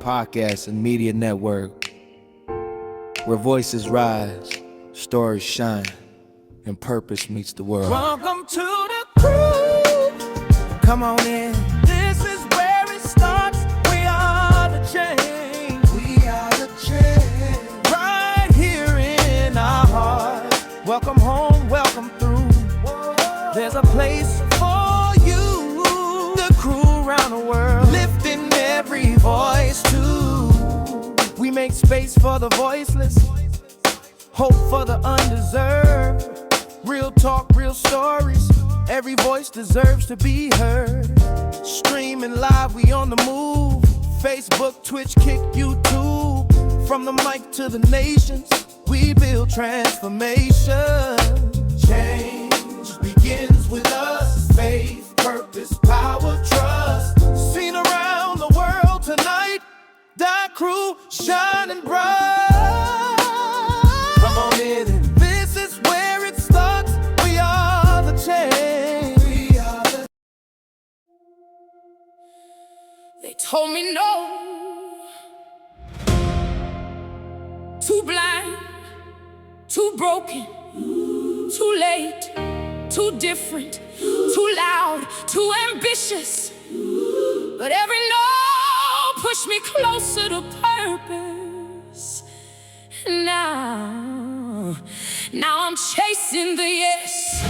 podcast and media network, where voices rise, stories shine, and purpose meets the world. Welcome to the crew. Come on in. This is where it starts. We are the change. We are the change. Right here in our hearts. Welcome home, welcome through. There's a place for you. The crew around the world, lifting every voice too. We make space for the voiceless, hope for the undeserved. Real talk, real stories. Every voice deserves to be heard. Streaming live, we on the move. Facebook, Twitch, Kick, YouTube. From the mic to the nations, we build transformation. Change begins with us. Faith, purpose, power, trust. Seen around the world tonight. That crew shining bright. Come on in and this is where it starts. We are the change. We are the... They told me no. Too blind, too broken, too late, too different, too loud, too ambitious. But every no pushed me closer to purpose. And now I'm chasing the yes.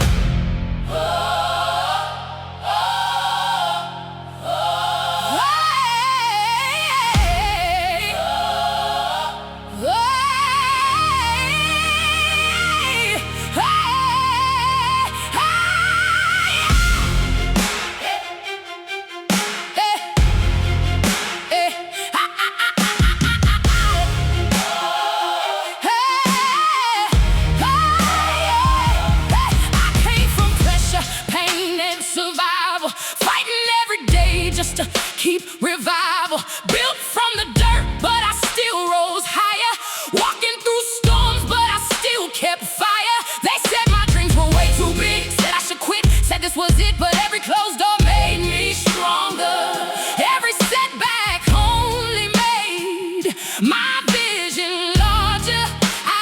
Just to keep revival, built from the dirt, but I still rose higher. Walking through storms, but I still kept fire. They said my dreams were way too big, said I should quit, said this was it, but every closed door made me stronger. Every setback only made my vision larger. I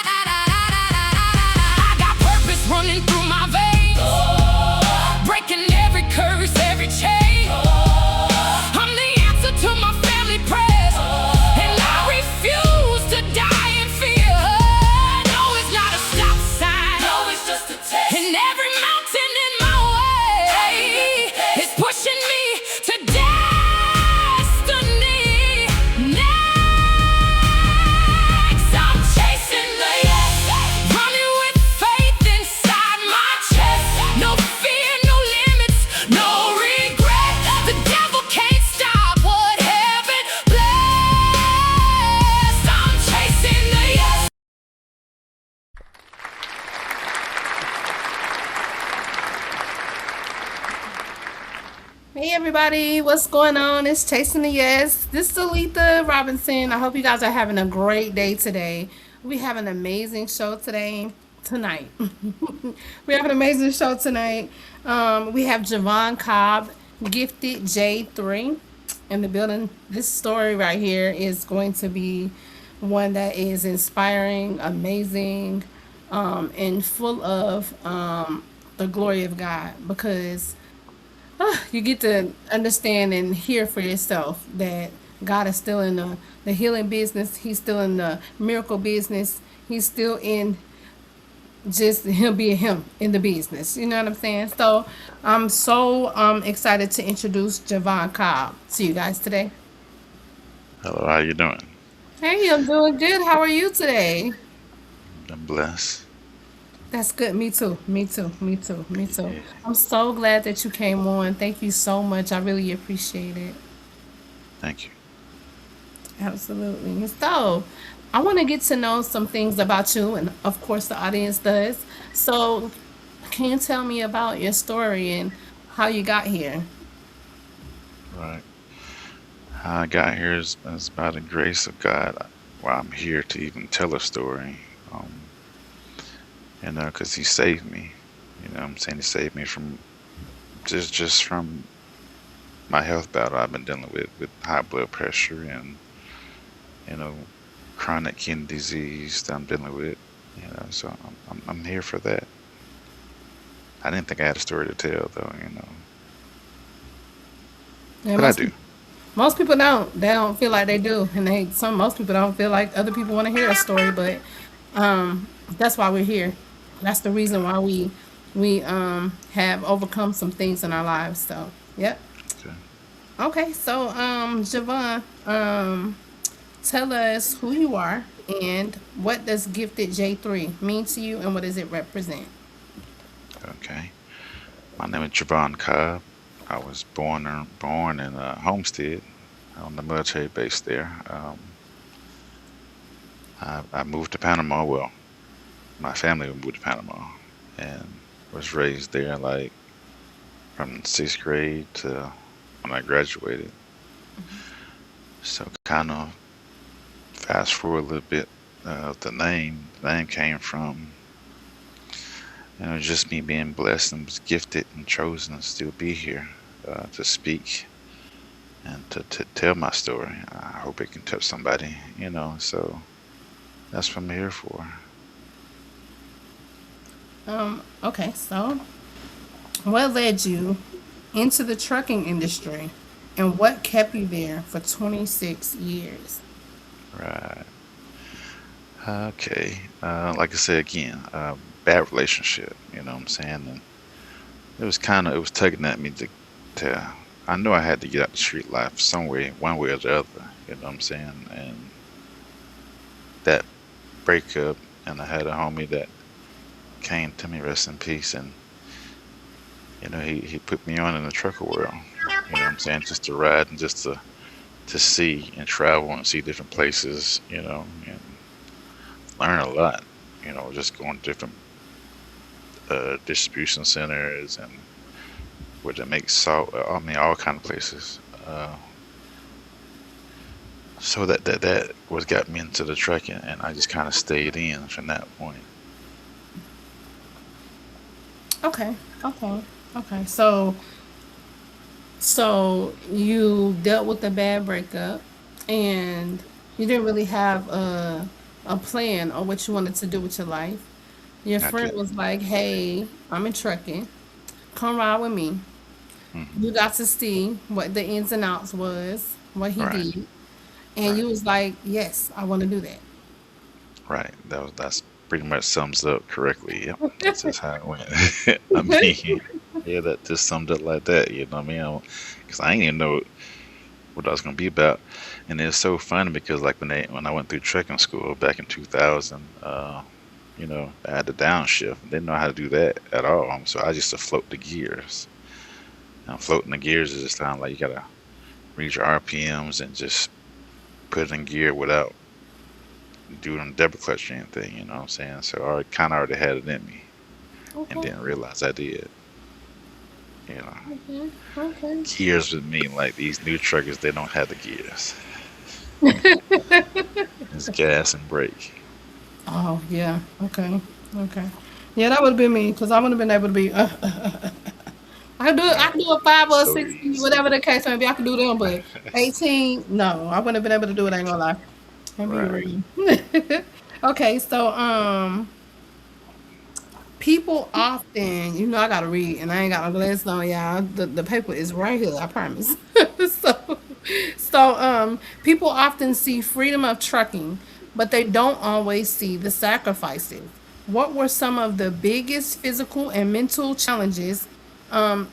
got purpose running through my veins, breaking every curse, every chain. To my family prayers, and I refuse to die in fear. No, it's not a stop sign. No, it's just a test. And every mountain in my way is pushing me to destiny. Next, I'm chasing the yes, running with faith inside my chest. No fear, no limits, no regret. The devil can't stop. Hey everybody, what's going on? It's Chasing the Yes. This is Aleatha Robinson. I hope you guys are having a great day today. We have an amazing show tonight. We have an amazing show tonight. We have JAVAUGHN COBB, Gifted J3 in the building. This story right here is going to be one that is inspiring, amazing, and full of the glory of God, because you get to understand and hear for yourself that God is still in the healing business. He's still in the miracle business. He's still in just him being him in the business. You know what I'm saying? So I'm so excited to introduce JAVAUGHN COBB to you guys today. Hello, how you doing? Hey, I'm doing good. How are you today? I'm blessed. That's good. Me too. Yeah. I'm so glad that you came on. Thank you so much. I really appreciate it. Thank you. Absolutely. So, I want to get to know some things about you, and of course, the audience does. So, can you tell me about your story and how you got here? Right. How I got here is by the grace of God. Well, I'm here to even tell a story. Because He saved me. You know what I'm saying? He saved me from just from my health battle I've been dealing with high blood pressure and you know, chronic kidney disease that I'm dealing with. So I'm here for that. I didn't think I had a story to tell though, And but I do. most people don't. They don't feel like they do, and most people don't feel like other people want to hear a story. But that's why we're here. That's the reason why we have overcome some things in our lives. So yep. Okay. Okay, so Javon, tell us who you are and what does Gifted J3 mean to you and what does it represent? Okay. My name is JAVAUGHN COBB. I was born in Homestead on the military base there. I moved to Panama. Well, my family moved to Panama and was raised there like from sixth grade to when I graduated. So kind of fast forward a little bit. The name came from just me being blessed and was gifted and chosen to still be here to speak and to tell my story. I hope it can touch somebody. So that's what I'm here for. Okay, so what led you into the trucking industry and what kept you there for 26 years? Right. Okay. Like I said again, bad relationship. You know what I'm saying? And it was tugging at me to. I know I had to get out the street life some way, one way or the other. You know what I'm saying? And that breakup, and I had a homie that came to me, rest in peace, and he put me on in the trucker world. You know what I'm saying? Just to ride and just to see and travel and see different places. And learn a lot. Just going to different distribution centers and where they make salt. I mean, all kind of places. So that was got me into the trucking, and I just kind of stayed in from that point. Okay, okay. So you dealt with a bad breakup and you didn't really have a plan on what you wanted to do with your life. Your I friend did. was like, "Hey, I'm in trucking. Come ride with me." Hmm. You got to see what the ins and outs was, what he Right, did, and right, you was like, "Yes, I want to do that." right. That's pretty much sums it up correctly. Yep, that's just how it went. I mean, yeah, that just summed up like that. You know what I mean? Because I ain't even know what I was gonna be about, and it's so funny because like when I went through trucking school back in 2000, I had the downshift. Didn't know how to do that at all. So I just to float the gears. And floating the gears is just kind of like you gotta read your RPMs and just put it in gear without doing double clutch or anything. You know what I'm saying? So I kind of already had it in me and Okay, didn't realize I did. You know, okay, okay. gears would mean like these new truckers, they don't have the gears. It's gas and brake. Oh yeah, okay, okay. Yeah, that would have been me because I would have been able to be. I could do it. I Right. could do a five or a So 60, easy. whatever the case may be. I could do them, but 18, no, I wouldn't have been able to do it. I ain't gonna lie. Let me Right. read. Okay, so people often, I gotta read, and I ain't got no glasses on, y'all. The paper is right here. I promise. so, people often see freedom of trucking, but they don't always see the sacrifices. What were some of the biggest physical and mental challenges and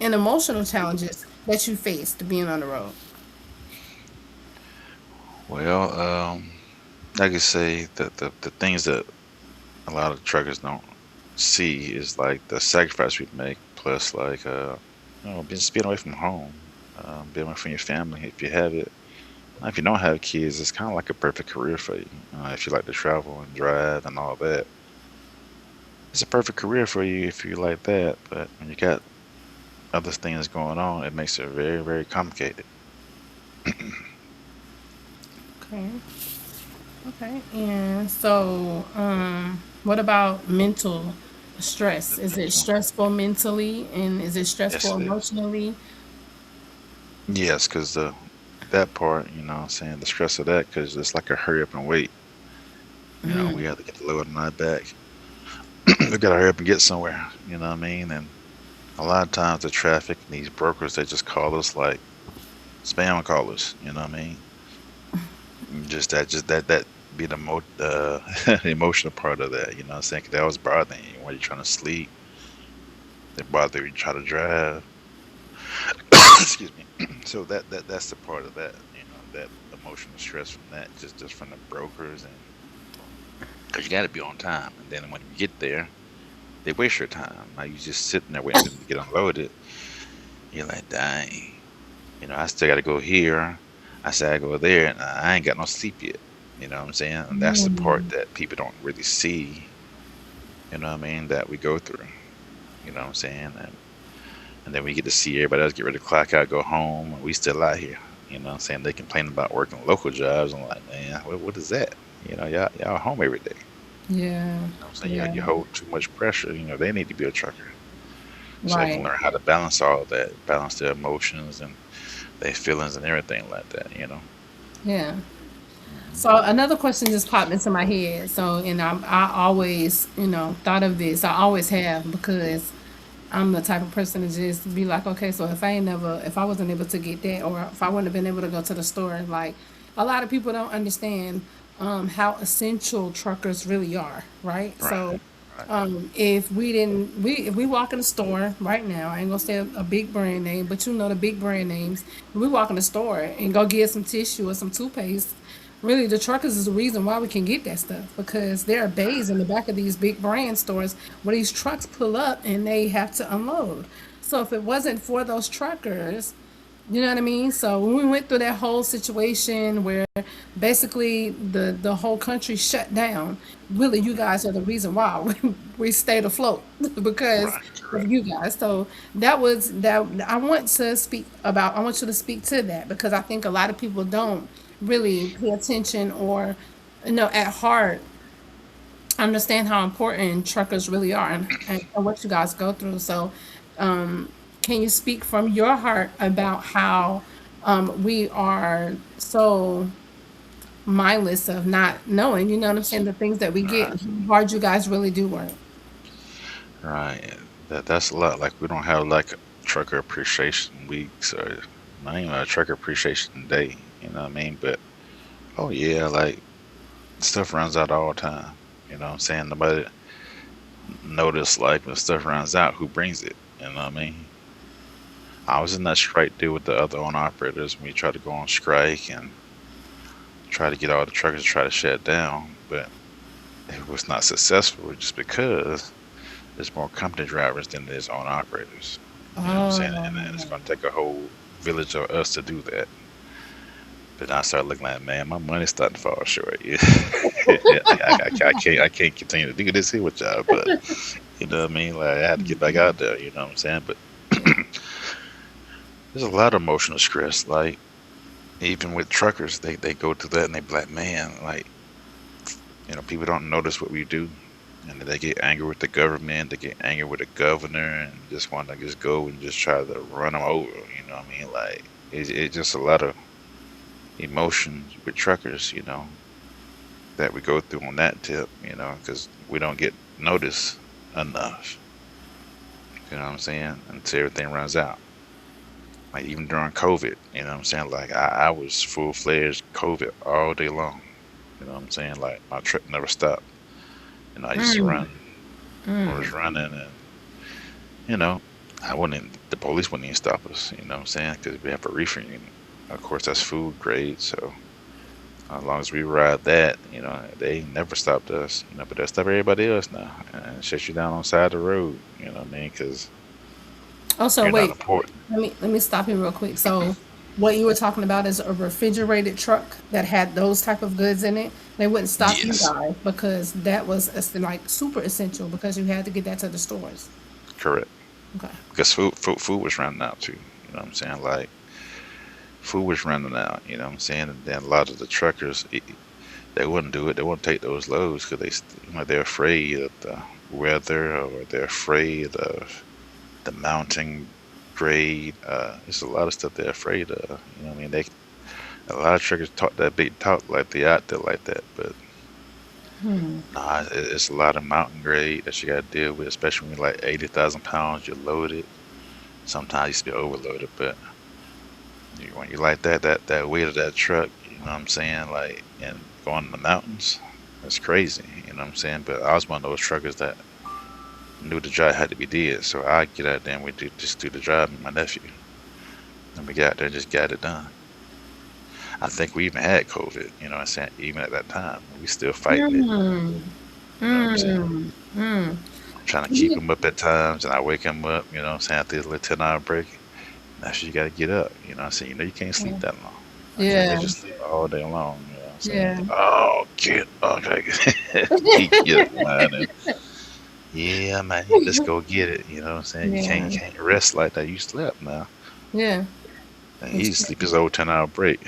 emotional challenges that you faced being on the road? Well, like I say, the things that a lot of truckers don't see is like the sacrifice we make, plus like being away from home, being away from your family if you have it. Now, if you don't have kids, it's kind of like a perfect career for you. If you like to travel and drive and all that, it's a perfect career for you if you like that. But when you got other things going on, it makes it very, very complicated. Okay. Okay. And so, what about mental stress? Is it stressful mentally and is it Yes, stressful it is. emotionally? Yes, because that part, you know what I'm saying, the stress of that, because it's like a hurry up and wait. You know, we have to get the load on our back. We gotta hurry up and get somewhere, you know what I mean? And a lot of times the traffic and these brokers, they just call us like spam callers, you know what I mean? Just that be the the emotional part of that, you know what I'm saying? 'Cause they always bother you when you're trying to sleep. They bother you when you try to drive. Excuse me. So that's the part of that, you know, that emotional stress from that, just from the brokers, and because you got to be on time, and then when you get there, they waste your time. Now you just sitting there waiting for them to get unloaded. You're like, dang, you know, I still got to go here. I said I go there, and I ain't got no sleep yet. You know what I'm saying? And that's the part that people don't really see. You know what I mean? That we go through. You know what I'm saying? And then we get to see everybody else get ready to clock out, go home, and we still out here. You know what I'm saying? They complain about working local jobs. I'm like, man, what is that? You know, y'all home every day. Yeah. You know what I'm saying? Yeah. You hold too much pressure. You know, they need to be a trucker. So they can Right. learn how to balance all of that, balance their emotions and their feelings and everything like that, you know? Yeah. So another question just popped into my head. So, and I always, thought of this. I always have because I'm the type of person to just be like, okay, so if I wasn't able to get that, or if I wouldn't have been able to go to the store, like a lot of people don't understand how essential truckers really are, right? Right, So right, if we didn't if we walk in the store right now, I ain't gonna say a big brand name, but you know the big brand names. If we walk in the store and go get some tissue or some toothpaste, really the truckers is the reason why we can get that stuff, because there are bays in the back of these big brand stores where these trucks pull up and they have to unload. So if it wasn't for those truckers, you know what I mean? So when we went through that whole situation where basically the whole country shut down, really you guys are the reason why we stayed afloat because right, of correct. you guys. So that was that. I want you to speak to that because I think a lot of people don't really pay attention or at heart understand how important truckers really are and what you guys go through. So can you speak from your heart about how we are so mindless of not knowing, you know what I'm saying, the things that we get, Right, and how hard you guys really do work? right. That's a lot. Like, we don't have like a trucker appreciation weeks or not even a trucker appreciation day, you know what I mean? But, oh yeah, like, stuff runs out all the time. You know what I'm saying? Nobody notice, like, when stuff runs out, who brings it? You know what I mean? I was in that strike deal with the other owner operators when we tried to go on strike and try to get all the truckers to try to shut down, but it was not successful just because there's more company drivers than there's owner operators. You know what I'm saying? And then it's going to take a whole village of us to do that. But I started looking like, man, my money's starting to fall short. Yeah. I can't continue to do this here with y'all. But you know what I mean? Like, I had to get back out there. You know what I'm saying? But there's a lot of emotional stress. Like, even with truckers, they go through that and they be like, man, like, you know, people don't notice what we do. And they get angry with the government, they get angry with the governor, and just want to just go and just try to run them over. You know what I mean? Like, it's just a lot of emotions with truckers, you know, that we go through on that tip, you know, because we don't get noticed enough. You know what I'm saying? Until everything runs out. Like, even during COVID, you know what I'm saying? Like, I was full fledged COVID all day long. You know what I'm saying? Like, my trip never stopped. You know, I used to run. I was running, and you know, I wouldn't. The police wouldn't even stop us. You know what I'm saying? Because we have a reefer unit. Of course, that's food grade. So as long as we ride that, you know, they never stopped us. You know, but they stop everybody else now and shut you down on the side of the road. You know what I mean? Because Also, you're not wait, important. let me stop you real quick. So, what you were talking about is a refrigerated truck that had those type of goods in it. They wouldn't stop you Yes, guys because that was like super essential because you had to get that to the stores. correct. Okay. Because food was running out too. You know what I'm saying? Like, food was running out. You know what I'm saying? And then a lot of the truckers, they wouldn't do it. They wouldn't take those loads because you know, they're afraid of the weather, or they're afraid of the mountain grade. There's a lot of stuff they're afraid of. You know what I mean? A lot of truckers talk that big talk like they out there like that, but nah, it's a lot of mountain grade that you got to deal with, especially when you're like 80,000 pounds, you're loaded. Sometimes you still overloaded, but when you like that weight of that truck, you know what I'm saying, like, and going in the mountains, that's crazy. You know what I'm saying? But I was one of those truckers that knew the drive had to be did, so I get out there and we just do the drive with my nephew, and we got there and just got it done. I think we even had COVID, you know what I'm saying? Even at that time, we still fighting it. Mm, You know what I'm saying? mm, mm. Trying to keep Yeah, him up at times, and I wake him up, you know what I'm saying, after his little 10-hour break. That's you got to get up, you know what I'm saying? You know, you can't sleep that long. I can't let yeah, you sleep all day long, you know what I'm saying? yeah. Oh, get up. He get up, man. And, yeah, man, let's go get it, you know what I'm saying? Yeah, You can't rest like that. You slept now. yeah. And It's he true. sleep his old 10-hour break.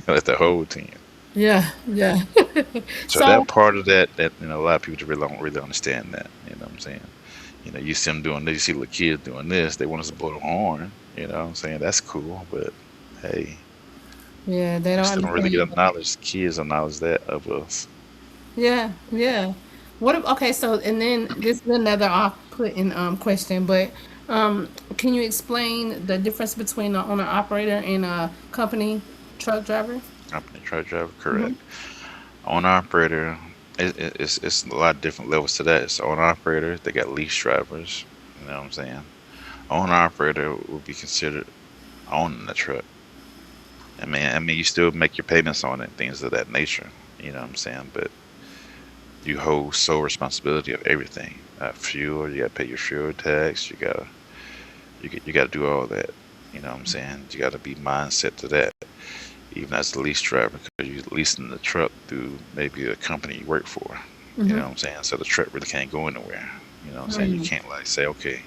That's the whole team. Yeah, yeah. So So, that part of that you know a lot of people really don't really understand that. You know what I'm saying? You know, you see them doing this, you see little kids doing this. They want us to blow the horn. You know what I'm saying? That's cool, but hey, yeah, they we don't still don't really get understand. acknowledged. Kids acknowledge that of us. Yeah, yeah. Okay, so and then this is another off-putting question, but can you explain the difference between an owner operator and a company truck driver? Company truck driver, Hmm. correct. Owner operator, it's a lot of different levels to that. It's owner operator. They got lease drivers. You know what I'm saying? Owner operator would be considered owning the truck. I mean, you still make your payments on it, things of that nature. You know what I'm saying? But you hold sole responsibility of everything. Fuel, you gotta pay your fuel tax. You gotta do all that. You know what I'm saying? You gotta be mindset to that. Even as a lease driver, because you're leasing the truck through maybe a company you work for. You know Hmm. what I'm saying? So the truck really can't go anywhere. You know what I'm saying? You Mm, can't like say, okay,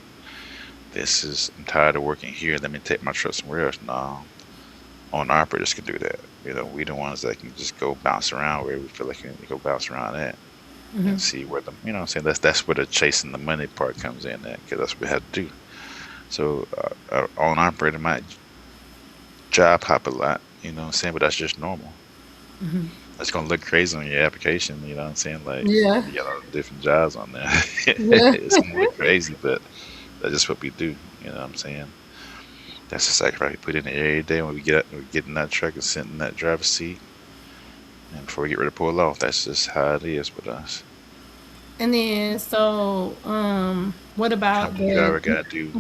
I'm tired of working here. Let me take my truck somewhere else. No, owner operators can do that. You know, we the ones that can just go bounce around where we feel like we need to go bounce around at and see where you know what I'm saying? That's where the chasing the money part comes in at, because that's what we have to do. So, owner operator might job hop a lot, you know what I'm saying? But that's just normal. It's gonna look crazy on your application, you know what I'm saying? Like, yeah, you got all the different jobs on there. yeah. It's gonna look crazy, but that's just what we do, you know what I'm saying? That's the sacrifice we put in every day when we get in that truck and sit in that driver's seat. And before we get ready to pull off, that's just how it is with us. And then, so, what about Company driver the? got to do,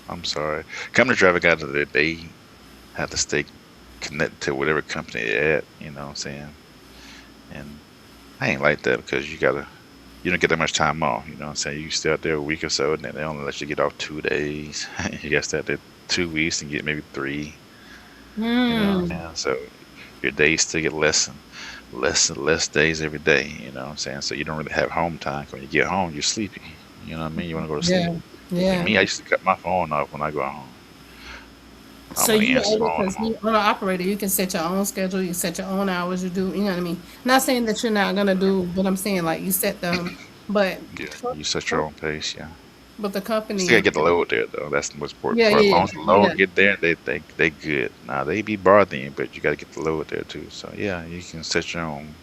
I'm sorry. Company driver got to, they have to stay connected to whatever company they're at, you know what I'm saying? And I ain't like that because you don't get that much time off, you know what I'm saying? You stay out there a week or so, and then they only let you get off 2 days. You got to stay out there 2 weeks and get maybe three, you know what I'm Hmm. saying? So your days still get less days every day, you know what I'm saying? So you don't really have home time. When you get home, you're sleepy. You know what I mean? You want to go to sleep. Yeah, Like yeah. me, I used to cut my phone off when I go home. I So don't really you answer the able, phone no because more. you on an operator, you can set your own schedule, you set your own hours, you do, you know what I mean? Not saying that you're not gonna do, but I'm saying like you set them, but Yeah, truck, you set your truck, own pace, yeah. but the You still gotta company, get the load there though. That's the most important yeah, part. As long yeah, as the yeah, load get there, they good. Now they be bothering you, but you gotta get the load there too. So yeah, you can set your own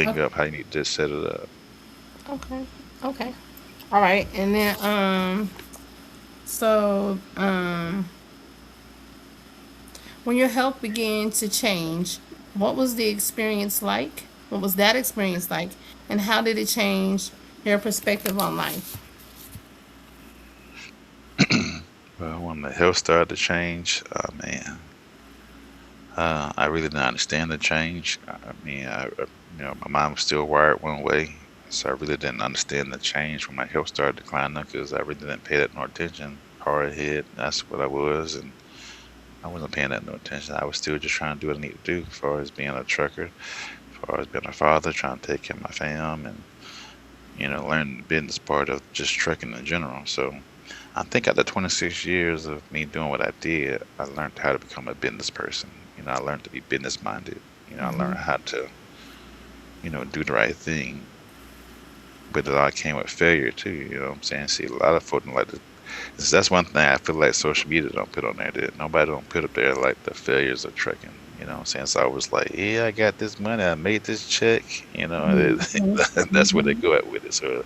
yeah. thing up how you need to set it up. Okay, okay, all right, and then so when your health began to change, what was the experience like? What was that experience like, and how did it change your perspective on life? Well, when the health started to change, oh man, I really didn't understand the change. I mean, you know, my mind was still wired one way, so I really didn't understand the change when my health started declining because I really didn't pay that no attention. Hard head, that's what I was, and I wasn't paying that no attention. I was still just trying to do what I need to do as far as being a trucker, as far as being a father, trying to take care of my fam, and you know, learn the business part of just trucking in general. So I think after 26 years of me doing what I did, I learned how to become a business person. You know, I learned to be business minded. You know, I learned how to, you know, do the right thing. But it all came with failure too. You know what I'm saying? See, a lot of folk don't like to. That's one thing I feel like social media don't put on there. That nobody don't put up there like the failures of trucking. You know what I'm saying? So I was like, yeah, I got this money, I made this check, Mhm. that's where they Mhm. go at with it. So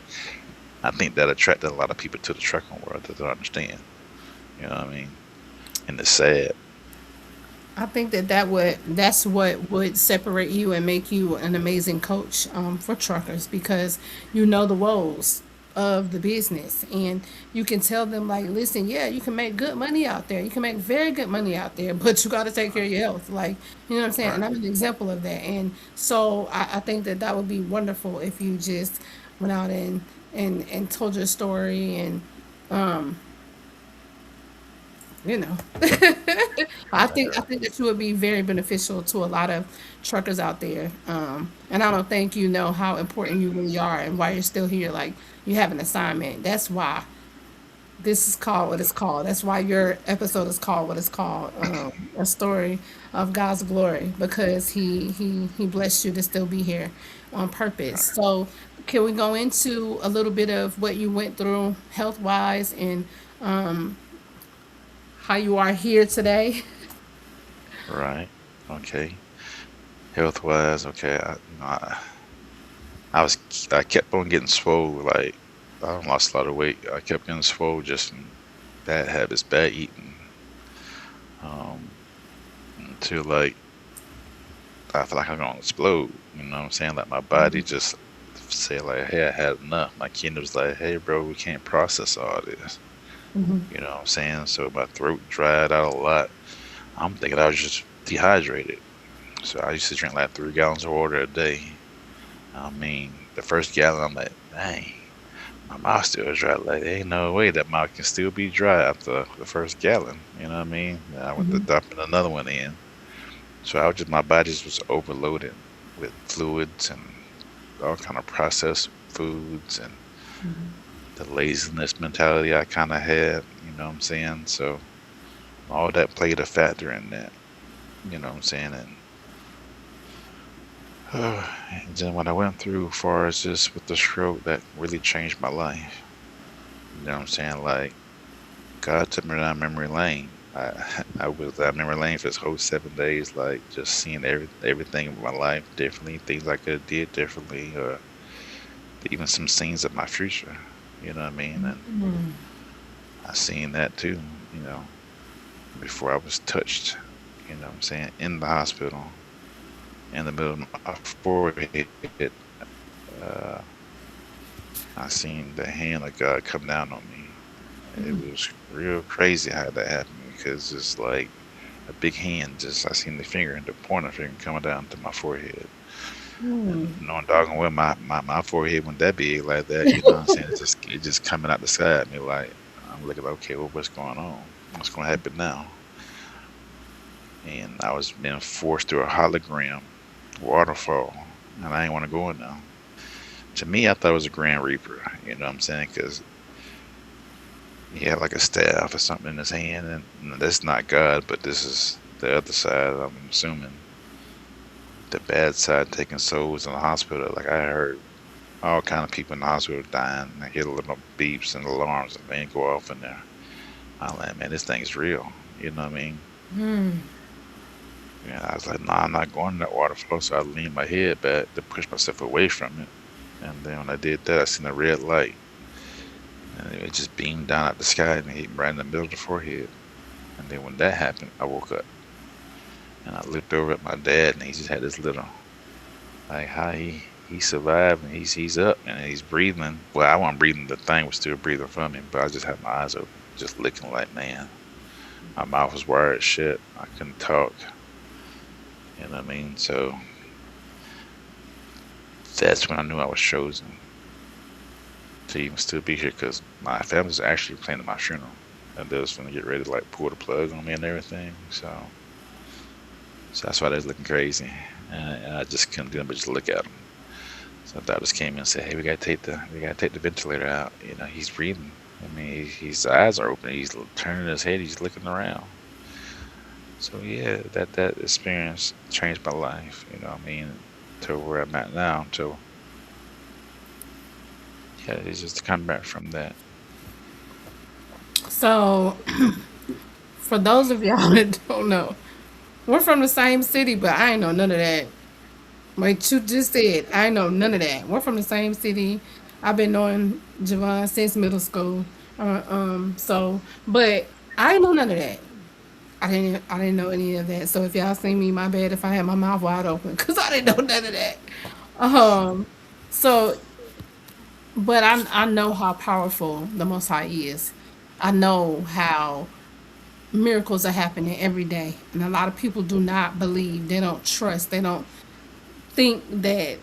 I think that attracted a lot of people to the trucking world that don't understand. You know what I mean? And it's sad. I think that's what would separate you and make you an amazing coach for truckers because you know the woes of the business and you can tell them like, listen, yeah, you can make good money out there, you can make very good money out there, but you got to take care of your health, like, you know what I'm saying? Right. And I'm an example of that, and so I think that that would be wonderful if you just went out and told your story and you know I think that you would be very beneficial to a lot of truckers out there. And I don't think you know how important you really are and why you're still here. Like you have an assignment. That's why this is called what it's called. That's why your episode is called what it's called. A story of God's glory because he blessed you to still be here on purpose. Right. So can we go into a little bit of what you went through health wise and how you are here today? Right. Okay. Health wise, okay. I was I kept on getting swole. Like I lost a lot of weight. I kept getting swole just from bad habits, bad eating. Um, until like I feel like I'm gonna explode. You know what I'm saying? Like my body just said like, hey, I had enough. My kidney was like, hey, bro, we can't process all this. You know what I'm saying? So my throat dried out a lot. I'm thinking I was just dehydrated. So I used to drink like 3 gallons of water a day. I mean, the first gallon, I'm like, dang, my mouth still dry. Like, there ain't no way that mouth can still be dry after the first gallon. You know what I mean? And I went to dumping another one in. So my body just was overloaded with fluids and all kind of processed foods and the laziness mentality I kind of had. You know what I'm saying? So all that played a factor in that. You know what I'm saying? And then what I went through, as far as just with the stroke, that really changed my life. You know what I'm saying? Like God took me down memory lane. I was down memory lane for this whole 7 days, like just seeing everything in my life differently, things I could have did differently, or even some scenes of my future. You know what I mean? And I seen that too. You know, before I was touched. You know what I'm saying? In the hospital, in the middle of my forehead, uh, I seen the hand of God come down on me. It was real crazy how that happened because it's like a big hand. Just I seen the finger, the pointer finger coming down to my forehead, and knowing doggone well my forehead wasn't that big like that. You know what I'm saying? It just coming out the side of me like I'm looking like, okay, well, what's going on? What's going to happen now? And I was being forced through a hologram waterfall, and I didn't want to go in there. To me, I thought it was a Grand Reaper. You know what I'm saying? Because he had like a staff or something in his hand, and that's not God, but this is the other side. I'm assuming the bad side taking souls in the hospital. Like I heard all kind of people in the hospital dying. I hear the little beeps and alarms and they go off in there. I'm like, man, this thing's real. You know what I mean? Yeah, I was like, nah, I'm not going in that water flow. So I leaned my head back to push myself away from it. And then when I did that, I seen a red light. And it just beamed down out the sky and hit me right in the middle of the forehead. And then when that happened, I woke up. And I looked over at my dad and he just had this little, like how he survived and he's up and he's breathing. Well, I wasn't breathing, the thing was still breathing from me, but I just had my eyes open, just looking like, man, my mouth was wired shut. I couldn't talk. You know what I mean? So that's when I knew I was chosen to even still be here because my family's actually planning my funeral. And they was gonna get ready to like pull the plug on me and everything. So that's why they was looking crazy. And I just couldn't do it but just look at them. So doctors came in and said, hey, we gotta take the ventilator out. You know, he's breathing. I mean, his eyes are open. He's turning his head. He's looking around. So yeah, that experience changed my life. You know what I mean? To where I'm at now. So yeah, it's just to come back from that. So, for those of y'all that don't know, We're from the same city, but I ain't know none of that. Like you just said, I ain't know none of that. We're from the same city. I've been knowing Javon since middle school. But I ain't know none of that. I didn't know any of that. So if y'all see me, my bad if I had my mouth wide open, cause I didn't know none of that. Um, so but I know how powerful the Most High is. I know how miracles are happening every day, and a lot of people do not believe. They don't trust. They don't think that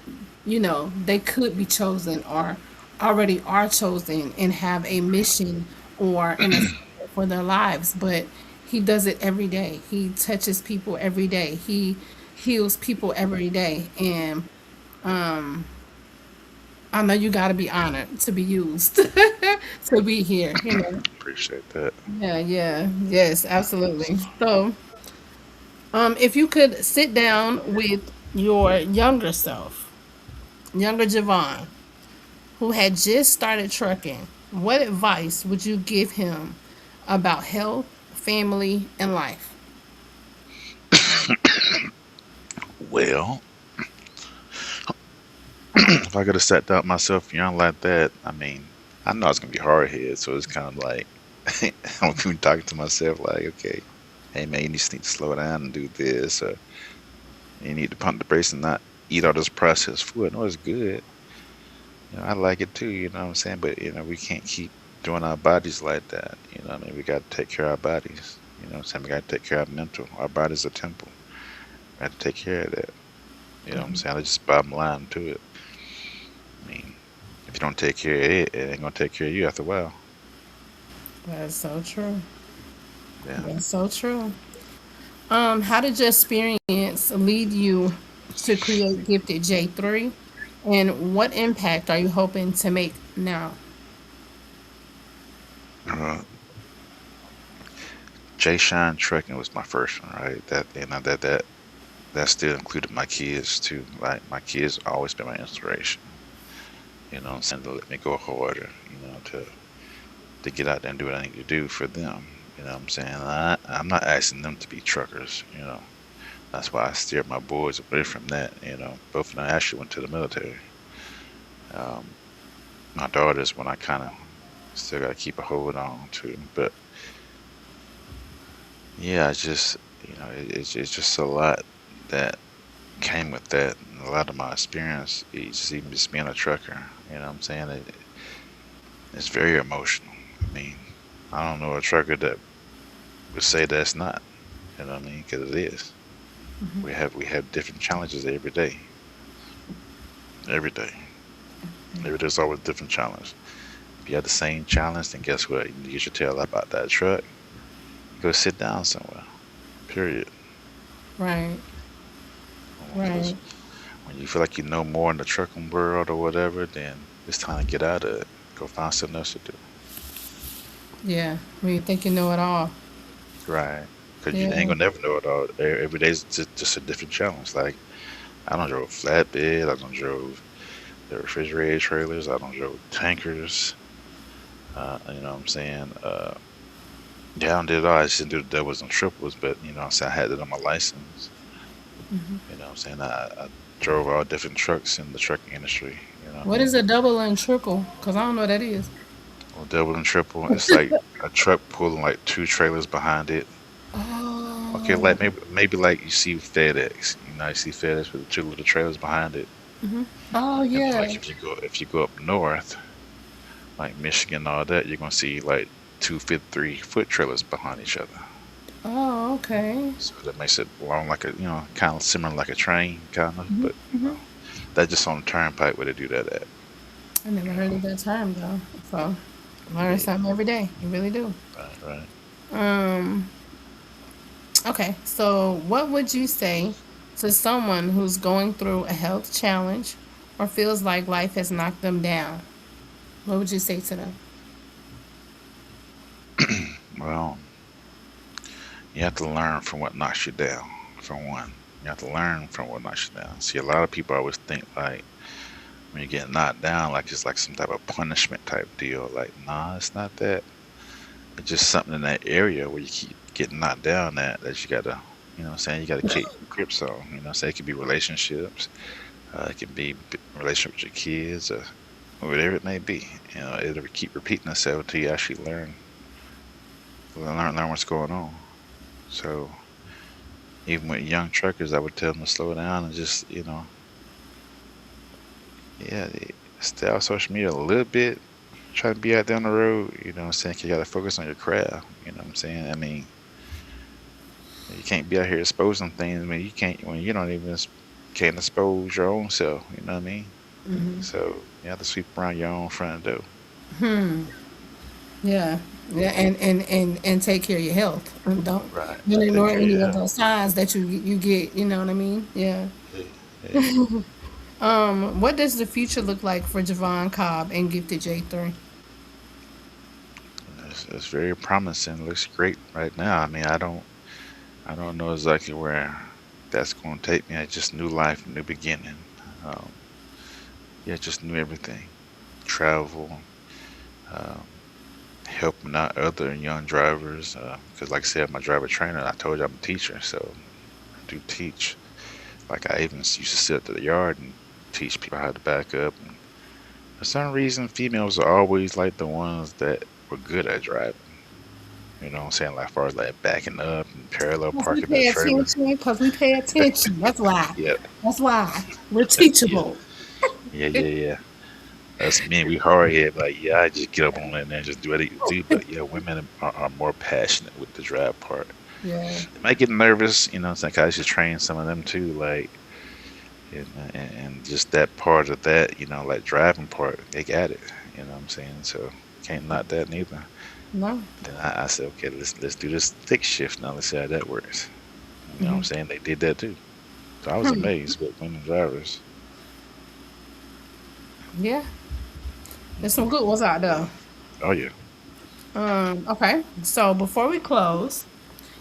they could be chosen or already are chosen and have a mission or an assignment for their lives. But he does it every day. He touches people every day. He heals people every day, and I know you got to be honored to be used to be here. Appreciate that. Yeah, yeah, yes, absolutely. So, if you could sit down with your younger self, younger Javon, who had just started trucking, what advice would you give him about health, family, and life? Well, if I could have sat down myself young like that, I mean, I know it's gonna be hard head, so it's kind of like I'm gonna be talking to myself like, okay, hey man, you just need to slow down and do this, or you need to pump the brakes and not eat all this processed food. I know it's good, I like it too, you know what I'm saying, but we can't keep doing our bodies like that. I mean, we got to take care of our bodies. You know what I'm saying? We got to take care of our mental. Our body's a temple. We got to take care of that. You know what I'm saying? That's just bottom line to it. I mean, if you don't take care of it, it ain't gonna take care of you after a while. That's so true. Yeah. That's so true. How did your experience lead you to create Gifted J3? And what impact are you hoping to make now? Uh, Jay Shine Trucking was my first one, right? That still included my kids too. Like my kids always been my inspiration. You know what I'm saying? To let me go harder. To get out there and do what I need to do for them. You know what I'm saying? I'm not asking them to be truckers. That's why I steered my boys away from that. Both of them actually went to the military. Um, my daughter's one I kind of still got to keep a hold on to. But yeah, it's just a lot that came with that. And a lot of my experience, even just being a trucker. You know what I'm saying? It's very emotional. I mean, I don't know a trucker that would say that's not. You know what I mean? Because it is. We have different challenges every day. Every day. Every day's always a different challenge. If you have the same challenge, then guess what? You get your tail up out that truck. Go sit down somewhere. Period. Right, Because right. when you feel like you know more in the trucking world or whatever, then it's time to get out of it. Go find something else to do. Yeah, when you think you know it all. Right. Because you ain't Yeah. gonna never know it all. Every day's just a different challenge. Like I don't drove flatbed. I don't drove the refrigerated trailers. I don't drove tankers. You know what I'm saying? Yeah, I don't did it all. I just didn't do the doubles and triples, but what I'm saying, I had it on my license. You know what I'm saying? I drove all different trucks in the trucking industry. You know what I What is mean? a double and triple? Because I don't know what that is. Well, double and triple, it's like a truck pulling like two trailers behind it. Okay, Oh, like maybe like you see FedEx. You see FedEx with the two little trailers behind it. oh And yeah. like if you go up north, like Michigan and all that, you're gonna see like two 53-foot trailers behind each other. Oh, okay. So that makes it long like a kind of similar like a train kind of, but that's just on the turnpike where they do that at. I never You heard know, of that term though. So learn yeah, something every day. You really do. right, right. Um. Okay. So, what would you say to someone who's going through a health challenge or feels like life has knocked them down? What would you say to them? Well, you have to learn from what knocks you down. For one, you have to learn from what knocks you down. See, a lot of people always think like when you get knocked down, like it's like some type of punishment type deal. Like, nah, it's not that. It's just something in that area where you keep getting knocked down that you gotta You know what I'm saying? You got to keep grips on. You know what I'm saying? It could be relationships. It could be relationship with your kids or whatever it may be. You know, it'll keep repeating itself until you actually learn what's going on. So even with young truckers, I would tell them to slow down and just, yeah, stay off social media a little bit. Try to be out there on the road. You know what I'm saying? You got to focus on your craft. You know what I'm saying? I mean, you can't be out here exposing things. I mean, you can't when you don't even can't expose your own self. You know what I mean? So you have to sweep around your own front door. Yeah. Yeah, and take care of your health. And Right. don't Take ignore care of any your of health. those signs that you get, you know what I mean? Yeah. Yeah. Yeah. What does the future look like for Javon Cobb and Gifted J3? It's very promising. Looks great right now. I mean, I don't know exactly where that's going to take me. I just new life, new beginning. Um, yeah, just new everything. Travel, um, helping out other young drivers. Because, like I said, I'm a driver trainer. I told you I'm a teacher, so I do teach. Like I even used to sit at the yard and teach people how to back up. And for some reason, females are always like the ones that were good at driving. You know what I'm saying? Like, as far as like backing up and parallel Because we parking the pay trailer. attention. Because we pay attention. That's why. Yeah, That's why. We're yeah, teachable. yeah. Us men, we hard head. Like, yeah, I just get up on it and then just do what you do. But yeah, women are more passionate with the drive part. Yeah. They might get nervous, you know what I'm saying? 'Cause I just train some of them too. Like, and just that part of that, like driving part, they got it. You know what I'm saying? So can't knock that neither. No. Then I said, okay, let's do this stick shift now. Let's see how that works. You know what I'm saying? They did that too. So I was amazed with women drivers. Yeah. There's some good ones out there. Oh yeah. Okay. So before we close,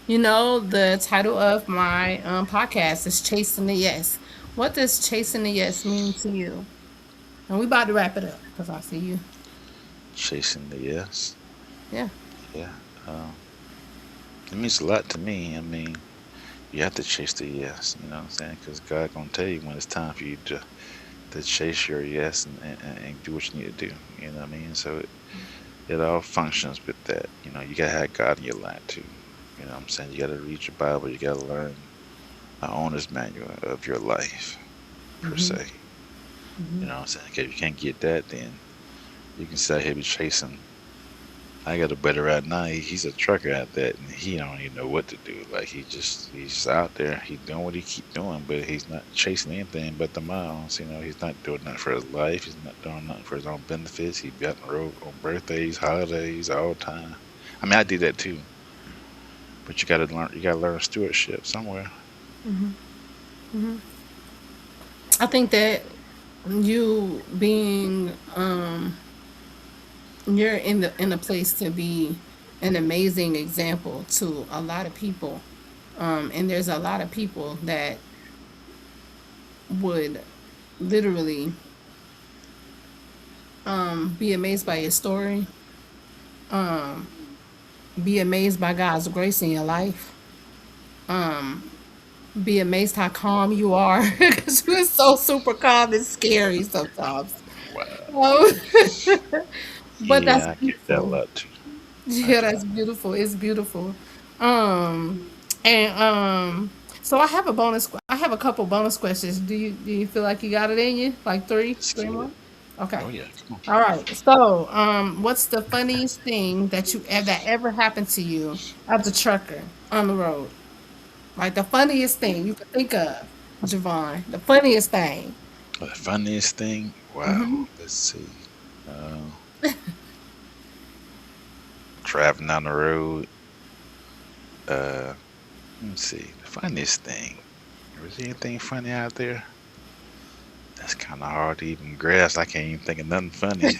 the title of my podcast is Chasing the Yes. What does chasing the yes mean to you? And we about to wrap it up because I see you. Chasing the yes. Yeah. Yeah. Um, it means a lot to me. I mean, you have to chase the yes. You know what I'm saying? Because God gonna tell you when it's time for you to chase your yes and do what you need to do. You know what I mean? So it all functions with that. You gotta have God in your life too. You know what I'm saying? You gotta read your Bible. You gotta learn an owner's manual of your life per se. You know what I'm saying? 'Cause if you can't get that, then you can sit here be chasing. I got a buddy right now. He's a trucker at that, and he don't even know what to do. Like he's out there. He's doing what he keep doing, but he's not chasing anything but the miles. He's not doing nothing for his life. He's not doing nothing for his own benefits. He be out on the road on birthdays, holidays, all the time. I mean, I did that too. But you gotta learn. You gotta learn stewardship somewhere. I think that you being you're in a place to be an amazing example to a lot of people. And there's a lot of people that would literally be amazed by your story, be amazed by God's grace in your life, be amazed how calm you are because you're so super calm and scary sometimes. Wow. Um, but that's Yeah, I get that a beautiful. lot too. I Yeah, do. that's beautiful. It's beautiful. And so I have a couple bonus questions. Do you feel like you got it in you? Like Let's three get more? it. Okay. Oh yeah, come on. All right. So, what's the funniest thing that ever happened to you as a trucker on the road? Like the funniest thing you could think of, Javon. The funniest thing. The funniest thing. Wow. Let's see. Uh, Driving down the road. Uh, let me see. The funniest thing. Was there anything funny out there? That's kind of hard to even grasp. I can't even think of nothing funny.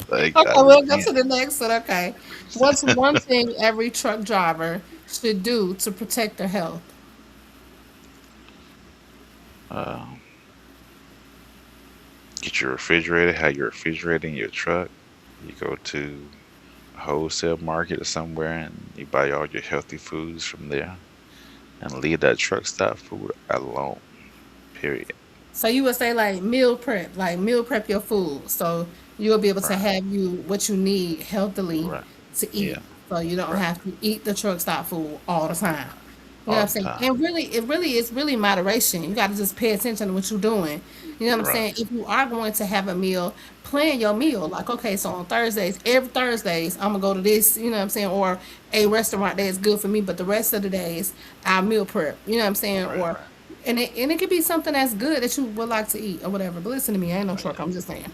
Like Okay, I we'll really go can't. to the next one. Okay. What's one thing every truck driver should do to protect their health? Um, get your refrigerator. Have your refrigerator in your truck. You go to a wholesale market or somewhere, and you buy all your healthy foods from there. and leave that truck stop food alone. Period. So you would say like meal prep your food, so you'll be able to Right. have you what you need healthily Right. to eat, Yeah. so you don't Right. have to eat the truck stop food all the time. You know what I'm All the saying? time. And really, it really is really moderation. You got to just pay attention to what you're doing. You know what I'm Right. saying? If you are going to have a meal, plan your meal. Like, okay, so on Thursdays, every Thursdays, I'm gonna go to this. You know what I'm saying? Or a restaurant that is good for me, but the rest of the days, I'll meal prep. You know what I'm saying? Right. Or and it could be something that's good that you would like to eat or whatever. But listen to me, I ain't no Oh truck. yeah. I'm just saying.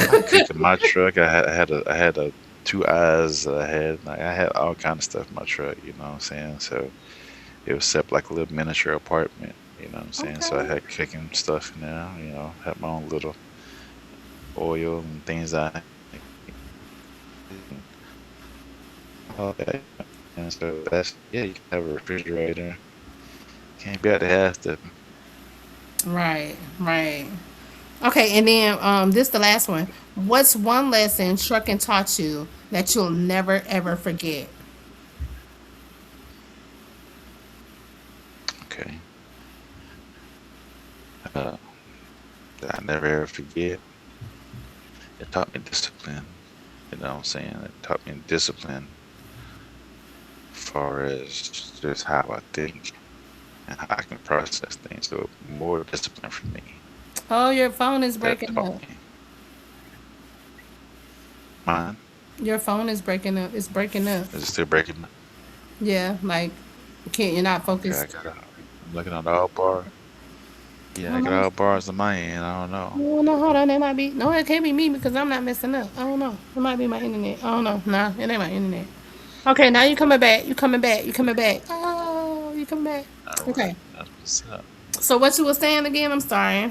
I cook in my truck. I had a two eyes. I had all kind of stuff in my truck. You know what I'm saying? So it was set up like a little miniature apartment. You know what I'm saying? So I Okay. had cooking stuff in there. Had my own little oil and things all that. And so that's yeah. You can have a refrigerator. Can't be at the house to Right, right. Okay, and then this the last one. What's one lesson trucking taught you that you'll never ever forget? okay. Uh, that I never ever forget. It taught me discipline. You know what I'm saying? It taught me discipline as far as just how I think and how I can process things. So more discipline for me. Oh, your phone is That breaking taught up. me. Mine Your phone is breaking up. It's breaking up. is it still breaking? Yeah, like you can't. You're not Okay, focused. I'm looking at all bar. I Yeah, I don't got know. all bars on my end. I don't I know. don't know. Hold on. It might be. No, it can't be me because I'm not messing up. I don't know. It might be my internet. I don't know. Nah, it ain't my internet. Okay, now you coming back. You coming back. You coming back. Oh, you coming back. All right, Okay. that's what's up. So what you were saying again? I'm sorry.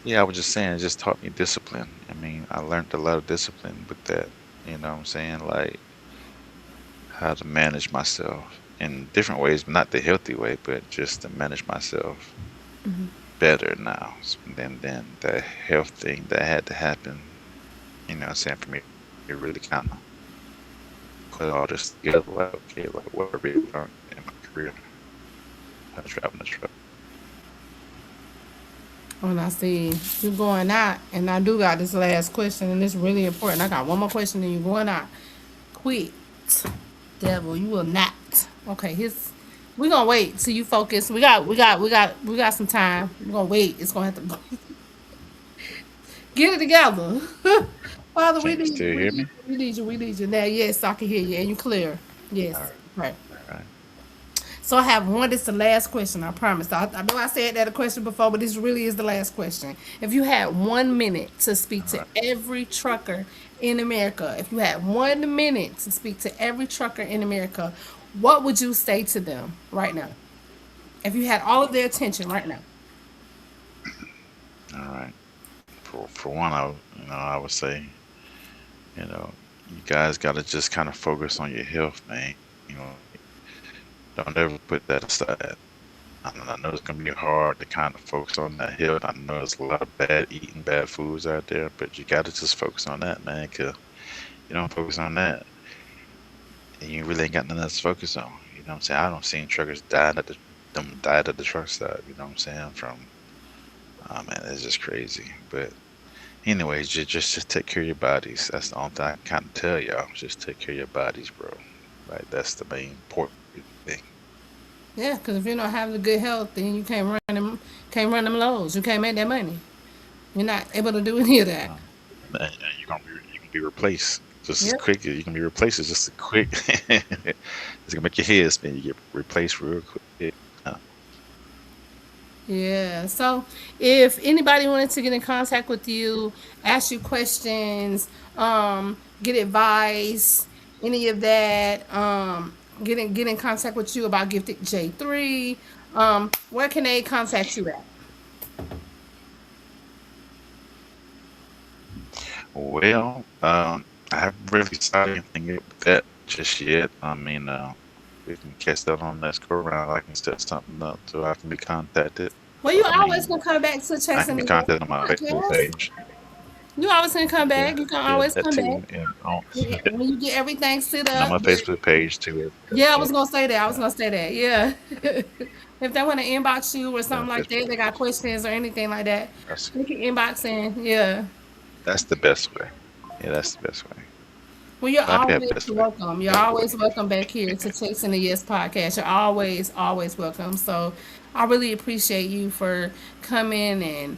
Yeah, I was just saying, it just taught me discipline. I mean, I learned a lot of discipline with that. You know what I'm saying? Like how to manage myself in different ways, not the healthy way, but just to manage myself better now than the health thing that had to happen. You know what I'm saying? For me, it really kind of put all this together. Like, okay, like what I really learned in my career, how to drive in the truck. When I see you going out, and I do got this last question, and it's really important. I got one more question, and you going out. Quit, devil. You will not. Okay, his. We gonna wait till you focus. We got some time. We gonna wait. It's gonna have to get it together. Father, we Can you need you. still We hear need me? you. We need you. We need you. Now, yes, I can hear you, and you clear. All Yes. right, Right. all right, So I have one. This is the last question. I promise. I know I said that a question before, but this really is the last question. If you had 1 minute to speak all to right. every trucker in America, if you had 1 minute to speak to every trucker in America, what would you say to them right now? If you had all of their attention right now. All right. For one, I would say, you guys got to just kind of focus on your health, man. Don't ever put that aside. I know it's gonna be hard to kind of focus on that health. I know there's a lot of bad eating, bad foods out there, but you got to just focus on that, man. Cause you don't focus on that, and you really ain't got nothing else to focus on. You know what I'm saying? I don't seen truckers died at the truck stop. You know what I'm saying? Oh man, it's just crazy. But anyways, just take care of your bodies. That's the only thing I can kind of tell y'all. Just take care of your bodies, bro. Like that's the main important thing. Yeah, because if you don't have the good health, then you can't run them lows. You can't make that money. You're not able to do any of that. Um, and you can be replaced just as Yeah. quick. You can be replaced as just a quick. It's gonna make your head spin. You get replaced real quick. Uh, Yeah. So if anybody wanted to get in contact with you, ask you questions, get advice, any of that, get in contact with you about Gifted J3, where can they contact you at? well, I haven't really started anything with that just yet. I mean, we can catch that on next go round. I can set something up so I can be contacted. Well, you I always mean, gonna come back to I can Chasing be the Yes contacted on my Facebook podcast. page. You always can come Yeah, back. You can yeah, always that come back. too. And on, When you get everything set and on up. my Facebook page too. Yeah, I Yeah, was gonna say that. I was yeah, gonna say that. Yeah. If they want to inbox you or yeah, something like that, Facebook they got page. questions or anything like that, That's they can inbox in. Yeah. that's the best way. Yeah, that's the best way. Well, you're That'd be the always best way. welcome. You're always Definitely. welcome back here to Chasing the Yes podcast. You're always, always welcome. So I really appreciate you for coming and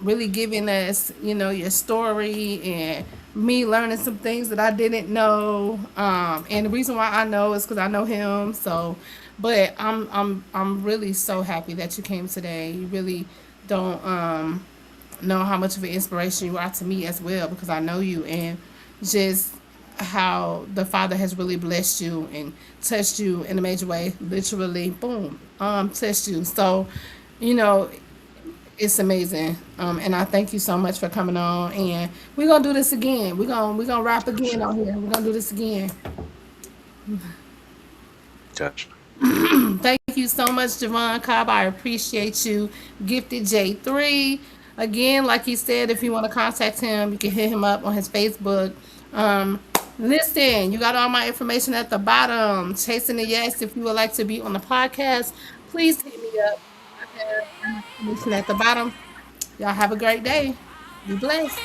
really giving us, your story and me learning some things that I didn't know. And the reason why I know is because I know him. So, but I'm really so happy that you came today. You really don't know how much of an inspiration you are to me as well because I know you and just how the Father has really blessed you and touched you in a major way. Literally, boom, touched you. So, you know, it's amazing. And I thank you so much for coming on. And we're gonna do this again. We're gonna rap For again sure. on here. We're gonna do this again. Gotcha. Thank you so much, JAVAUGHN COBB. I appreciate you. Gifted J3. Again, like he said, if you want to contact him, you can hit him up on his Facebook. Um, Listen, you got all my information at the bottom. Chasing the Yes, if you would like to be on the podcast, please hit me up. I have my information at the bottom. Y'all have a great day. Be blessed.